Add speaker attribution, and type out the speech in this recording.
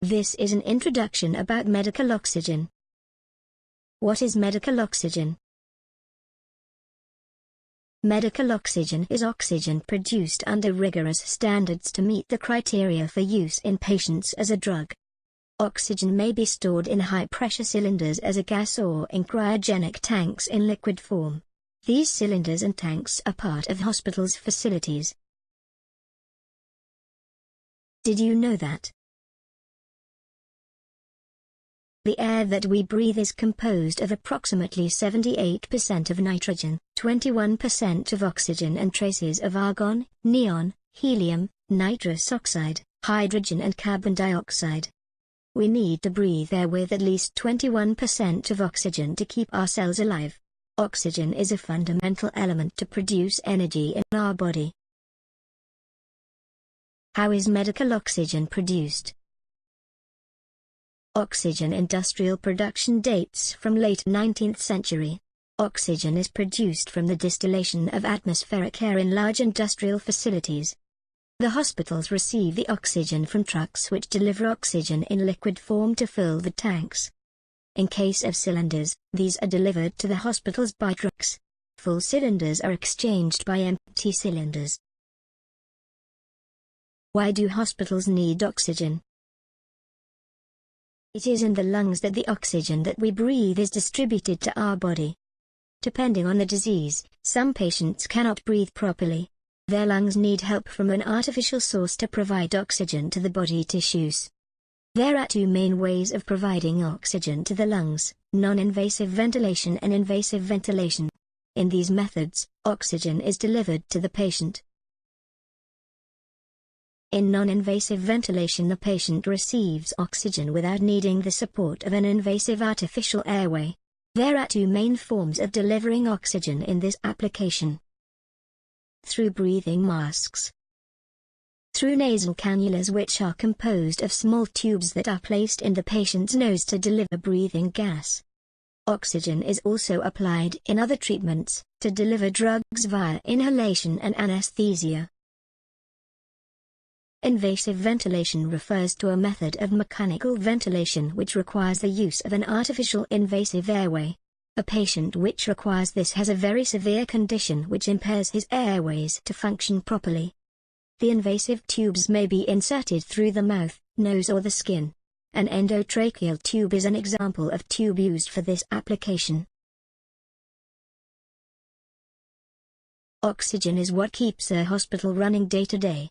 Speaker 1: This is an introduction about medical oxygen. What is medical oxygen? Medical oxygen is oxygen produced under rigorous standards to meet the criteria for use in patients as a drug. Oxygen may be stored in high-pressure cylinders as a gas or in cryogenic tanks in liquid form. These cylinders and tanks are part of hospitals' facilities. Did you know that the air that we breathe is composed of approximately 78% of nitrogen, 21% of oxygen and traces of argon, neon, helium, nitrous oxide, hydrogen and carbon dioxide? We need to breathe air with at least 21% of oxygen to keep our cells alive. Oxygen is a fundamental element to produce energy in our body. How is medical oxygen produced? Oxygen industrial production dates from late 19th century. Oxygen is produced from the distillation of atmospheric air in large industrial facilities. The hospitals receive the oxygen from trucks which deliver oxygen in liquid form to fill the tanks. In case of cylinders, these are delivered to the hospitals by trucks. Full cylinders are exchanged by empty cylinders. Why do hospitals need oxygen? It is in the lungs that the oxygen that we breathe is distributed to our body. Depending on the disease, some patients cannot breathe properly. Their lungs need help from an artificial source to provide oxygen to the body tissues. There are two main ways of providing oxygen to the lungs: non-invasive ventilation and invasive ventilation. In these methods, oxygen is delivered to the patient. In non-invasive ventilation, the patient receives oxygen without needing the support of an invasive artificial airway. There are two main forms of delivering oxygen in this application: through breathing masks, through nasal cannulas, which are composed of small tubes that are placed in the patient's nose to deliver breathing gas. Oxygen is also applied in other treatments, to deliver drugs via inhalation and anesthesia. Invasive ventilation refers to a method of mechanical ventilation which requires the use of an artificial invasive airway. A patient which requires this has a very severe condition which impairs his airways to function properly. The invasive tubes may be inserted through the mouth, nose or the skin. An endotracheal tube is an example of tube used for this application. Oxygen is what keeps a hospital running day to day.